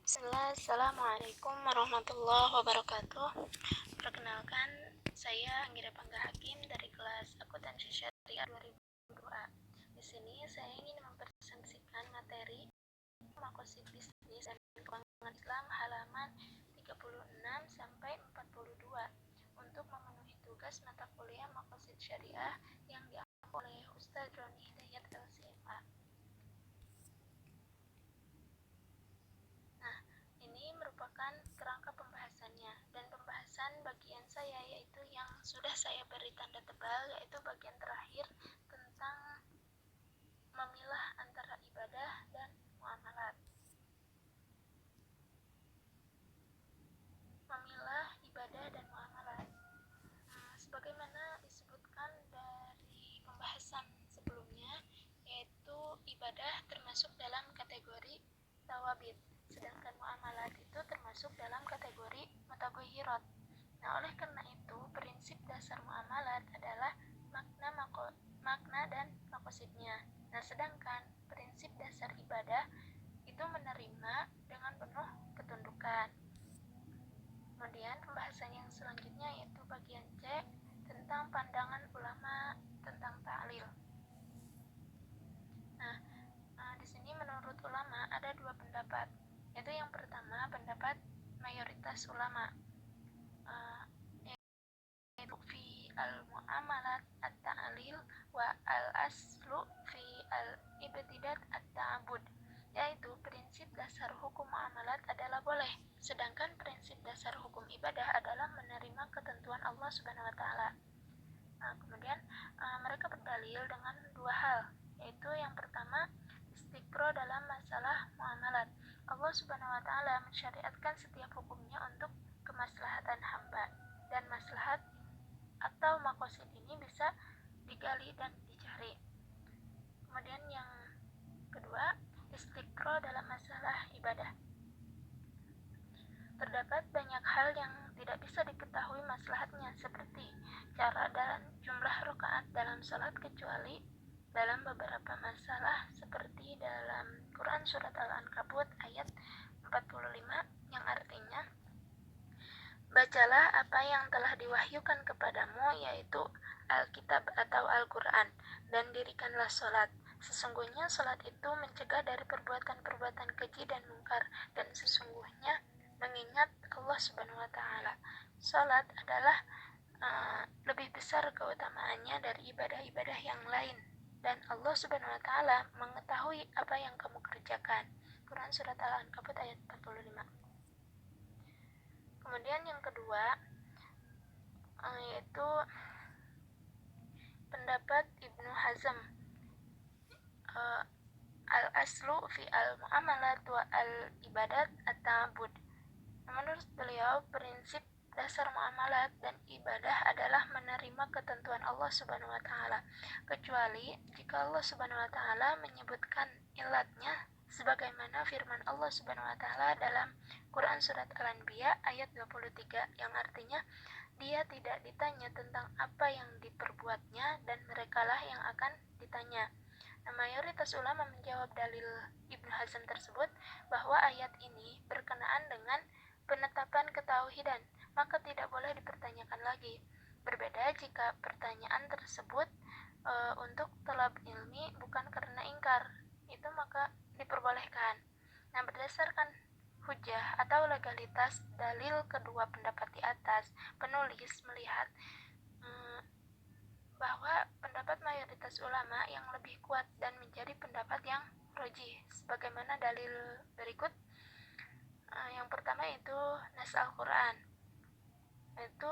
Bismillah, Assalamualaikum warahmatullahi wabarakatuh. Perkenalkan, saya Anggira Pangga Hakim dari kelas Akuntansi Syariah 2002. Di sini saya ingin mempresentasikan materi Makosid Bisnis dan Keuangan Islam halaman 36 sampai 42 untuk memenuhi tugas mata kuliah Makosid Syariah yang diampu oleh Ustaz Roni Hidayat LCMA. Ini merupakan kerangka pembahasannya, dan pembahasan bagian saya yaitu yang sudah saya beri tanda tebal, yaitu bagian terakhir tentang memilah antara ibadah dan muamalat. Memilah ibadah dan muamalat. Sebagaimana disebutkan dari pembahasan sebelumnya, yaitu ibadah termasuk dalam kategori tawabit, sedangkan muamalat itu termasuk dalam kategori mutaghayirat. Nah, oleh karena itu, prinsip dasar muamalat adalah makna dan makosidnya. Nah, sedangkan prinsip dasar ibadah itu menerima dengan penuh ketundukan. Kemudian pembahasan yang selanjutnya yaitu bagian C tentang pandangan ulama tentang ta'lil. Nah, di sini menurut ulama ada dua pendapat, yaitu yang pertama pendapat mayoritas ulama, yaitu fi al-mu'amalat at-ta'lil wa al-aslu fi al-ibtidat at-ta'abud, yaitu prinsip dasar hukum muamalat adalah boleh, sedangkan prinsip dasar hukum ibadah adalah menerima ketentuan Allah Subhanahu wa taala. Kemudian mereka berdalil dengan dua hal, yaitu yang pertama istiqro dalam masalah muamalat. Allah Subhanahu wa taala mensyariatkan setiap hukumnya untuk kemaslahatan hamba, dan maslahat atau makosid ini bisa digali dan dicari. Kemudian yang kedua, istiqro dalam masalah ibadah. Terdapat banyak hal yang tidak bisa diketahui maslahatnya, seperti cara dan jumlah rakaat dalam salat, kecuali dalam beberapa masalah, seperti dalam Quran Surat Al-Ankabut ayat 45 yang artinya, bacalah apa yang telah diwahyukan kepadamu, yaitu Alkitab atau Al-Quran, dan dirikanlah salat. Sesungguhnya salat itu mencegah dari perbuatan-perbuatan keji dan mungkar, dan sesungguhnya mengingat Allah Subhanahu wa taala. Salat adalah lebih besar keutamaannya dari ibadah-ibadah yang lain, dan Allah Subhanahu wa taala mengetahui apa yang kamu kerjakan. Quran Surat Al-Ankabut ayat 45. Kemudian yang kedua yaitu pendapat Ibnu Hazm, al-aslu fi al-mu'amalat wa al-ibadat at-ta'bud. Menurut beliau, prinsip dasar muamalat dan ibadah adalah menerima ketentuan Allah Subhanahu wa taala, kecuali jika Allah Subhanahu wa taala menyebutkan ilatnya, sebagaimana firman Allah Subhanahu wa taala dalam Quran Surat Al-Anbiya ayat 23 yang artinya, dia tidak ditanya tentang apa yang diperbuatnya, dan merekalah yang akan ditanya. Nah, mayoritas ulama menjawab dalil Ibnu Hazm tersebut bahwa ayat ini berkenaan dengan penetapan ketauhidan, maka tidak boleh dipertanyakan lagi. Berbeda jika pertanyaan tersebut untuk talab ilmi bukan karena ingkar, itu maka diperbolehkan. Nah, berdasarkan hujah atau legalitas dalil kedua pendapat di atas, penulis melihat bahwa pendapat mayoritas ulama yang lebih kuat dan menjadi pendapat yang rajih, sebagaimana dalil berikut. Yang pertama itu nas Al-Quran, yaitu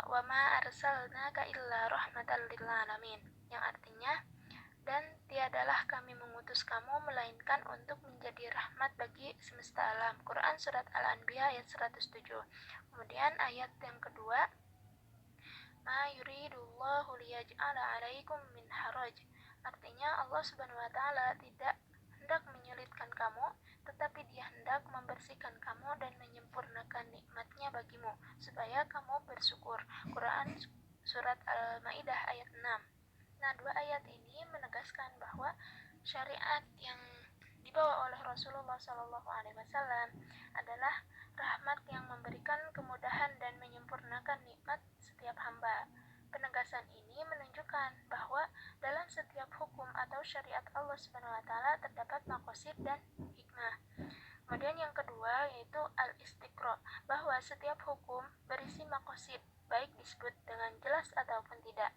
wa ma arsalnaka illa rahmatan lil alamin, yang artinya, dan tiadalah kami mengutus kamu melainkan untuk menjadi rahmat bagi semesta alam. Quran Surat Al-Anbiya ayat 107. Kemudian ayat yang kedua, ma yuridullahu liyaj'ala 'alaikum min haraj, artinya Allah Subhanahu wa taala tidak hendak menyulitkan kamu, tetapi dia hendak membersihkan kamu dan menyempurnakan nikmatnya bagimu, supaya kamu bersyukur. Quran Surat Al-Ma'idah ayat 6. Nah, dua ayat ini menegaskan bahwa syariat yang dibawa oleh Rasulullah SAW adalah rahmat yang memberikan kemudahan dan menyempurnakan nikmat setiap hamba. Penegasan ini menunjukkan bahwa dalam setiap hukum atau syariat Allah Subhanahu wa taala terdapat maqasid dan hikmah. Kemudian yang kedua yaitu al-istiqra, bahwa setiap hukum berisi maqasid, baik disebut dengan jelas ataupun tidak.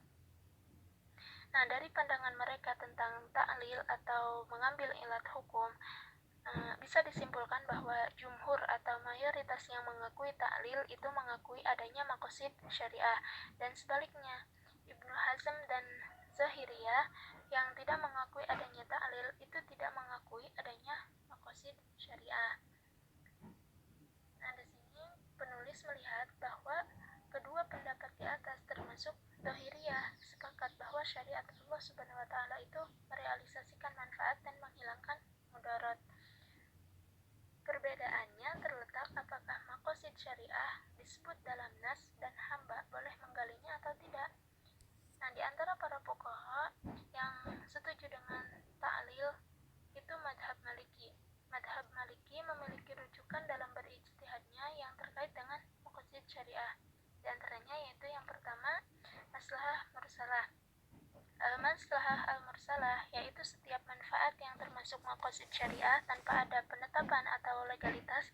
Nah, dari pandangan mereka tentang ta'lil atau mengambil ilat hukum, bisa disimpulkan bahwa jumhur atau mayoritas yang mengakui ta'lil itu mengakui adanya maqasid syariah, dan sebaliknya Ibnu Hazm dan Zahiriyah yang tidak mengakui adanya ta'lil itu tidak mengakui adanya maqasid syariah. Nah, di sini penulis melihat bahwa kedua pendapat di atas termasuk Zahiriyah sepakat bahwa syariat Allah Subhanahu wa taala itu merealisasikan manfaat dan menghilangkan mudarat. Perbedaannya terletak apakah maqasid syariah disebut dalam nas dan hamba boleh menggalinya atau tidak. Nah, di antara para fuqaha yang setuju dengan ta'lil itu madhab Maliki. Madhab Maliki memiliki rujukan dalam berijtihadnya yang terkait dengan maqasid syariah. Di antaranya yaitu yang pertama, maslahah mursalah. Maslahah al-mursalah yaitu setiap manfaat yang termasuk maqasid syariah tanpa ada penetapan atau legalitas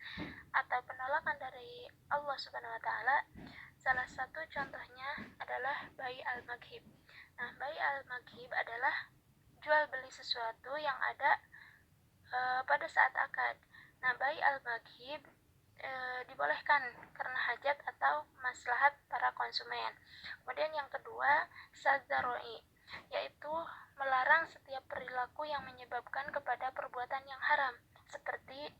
atau penolakan dari Allah Subhanahu wa taala. Salah satu contohnya adalah bai al-maghib. Nah, bai al-maghib adalah jual beli sesuatu yang ada pada saat akad. Nah, bai al-maghib dibolehkan karena hajat atau maslahat para konsumen. Kemudian yang kedua, sadzaroi, yaitu melarang setiap perilaku yang menyebabkan kepada perbuatan yang haram, seperti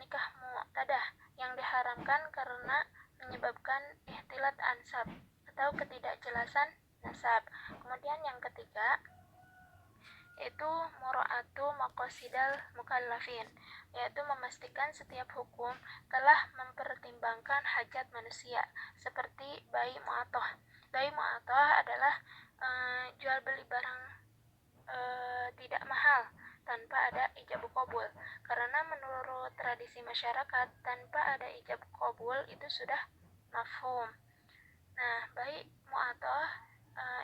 nikah mu'tadah yang diharamkan karena menyebabkan ihtilat ansab atau ketidakjelasan nasab. Kemudian yang ketiga yaitu mura'atu maqasidal mukallafin, yaitu memastikan setiap hukum telah mempertimbangkan hajat manusia, seperti bai mu'atoh. Bai mu'atoh adalah jual beli barang tidak mahal tanpa ada ijab qabul, karena menurut tradisi masyarakat tanpa ada ijab qabul itu sudah mafhum. Nah, bai mu'atoh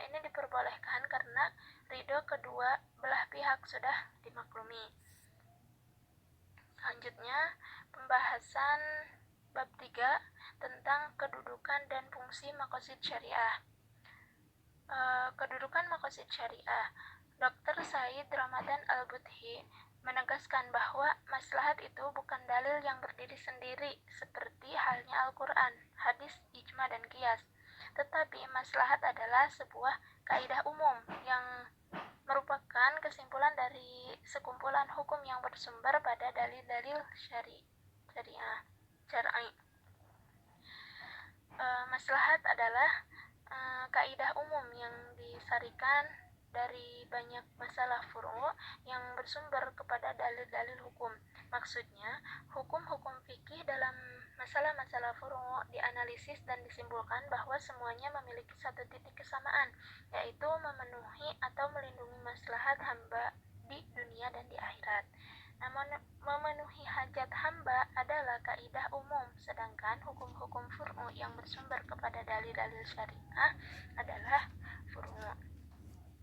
ini diperbolehkan karena ridho kedua belah pihak sudah dimaklumi. Selanjutnya, pembahasan bab 3 tentang kedudukan dan fungsi maqasid syariah. Kedudukan maqasid syariah. Dr. Said Ramadan Al-Budhi menegaskan bahwa maslahat itu bukan dalil yang berdiri sendiri seperti halnya Al-Quran, hadis, ijma, dan qiyas. Tetapi maslahat adalah sebuah kaidah umum yang merupakan kesimpulan dari sekumpulan hukum yang bersumber pada dalil-dalil syar'i. Maslahat adalah kaidah umum yang disarikan dari banyak masalah furu' yang bersumber kepada dalil-dalil hukum. Maksudnya, hukum-hukum fikih dalam masalah-masalah furu' dianalisis dan disimpulkan bahwa semuanya memiliki satu titik kesamaan, yaitu memenuhi atau melindungi maslahat hamba di dunia dan di akhirat. Namun, memenuhi hajat hamba adalah kaidah umum, sedangkan hukum-hukum furu' yang bersumber kepada dalil-dalil syariah adalah furu'.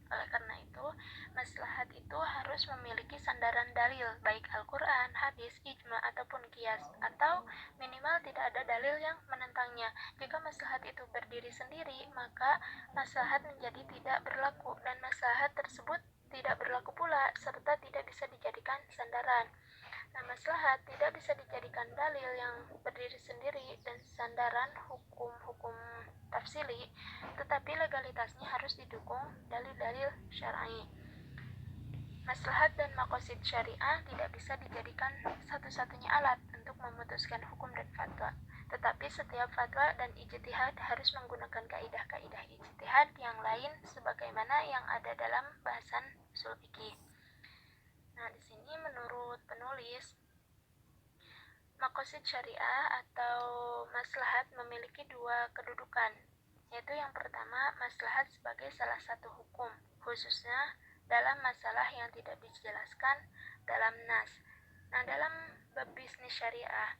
Oleh karena itu, maslahat itu harus memiliki sandaran dalil, baik Al-Quran, hadis, ijma, ataupun qiyas, atau minimal tidak ada dalil yang menentangnya. Jika maslahat itu berdiri sendiri, maka maslahat menjadi tidak berlaku, dan maslahat tersebut tidak berlaku pula, serta tidak bisa dijadikan sandaran. Nah, maslahat tidak bisa dijadikan dalil yang berdiri sendiri dan sandaran hukum-hukum tafsili, tetapi legalitasnya harus didukung dalil-dalil syar'i. Maslahat dan maqasid syariah tidak bisa dijadikan satu-satunya alat untuk memutuskan hukum dan fatwa, tetapi setiap fatwa dan ijtihad harus menggunakan kaidah-kaidah ijtihad yang lain sebagaimana yang ada dalam bahasan usul fikih. Nah, di sini menurut penulis, maqasid syariah atau maslahat memiliki dua kedudukan, yaitu yang pertama, maslahat sebagai salah satu hukum, khususnya dalam masalah yang tidak dijelaskan dalam nas. Nah, dalam bab bisnis syariah,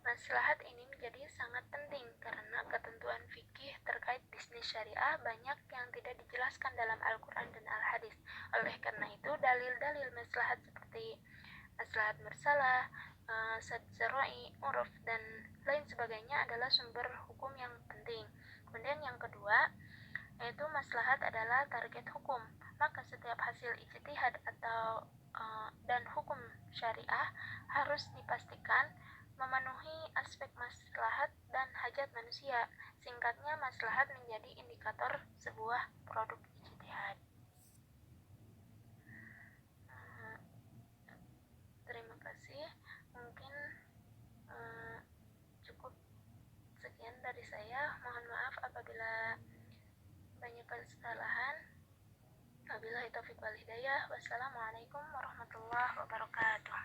maslahat ini menjadi sangat penting karena ketentuan fikih terkait bisnis syariah banyak yang tidak dijelaskan dalam Al-Quran dan Al-Hadis. Oleh karena itu, dalil-dalil maslahat seperti maslahat mursalah, sad zarai, uruf, dan lain sebagainya adalah sumber hukum yang penting. Kemudian yang kedua, yaitu maslahat adalah target hukum. Maka setiap hasil ijtihad atau dan hukum syariah harus dipastikan memenuhi aspek maslahat dan hajat manusia. Singkatnya, maslahat menjadi indikator sebuah produk ijtihad. Terima kasih. Mungkin cukup sekian dari saya. Mohon maaf apabila banyak kesalahan. Wabillahi taufiq wal hidayah. Wassalamualaikum warahmatullahi wabarakatuh.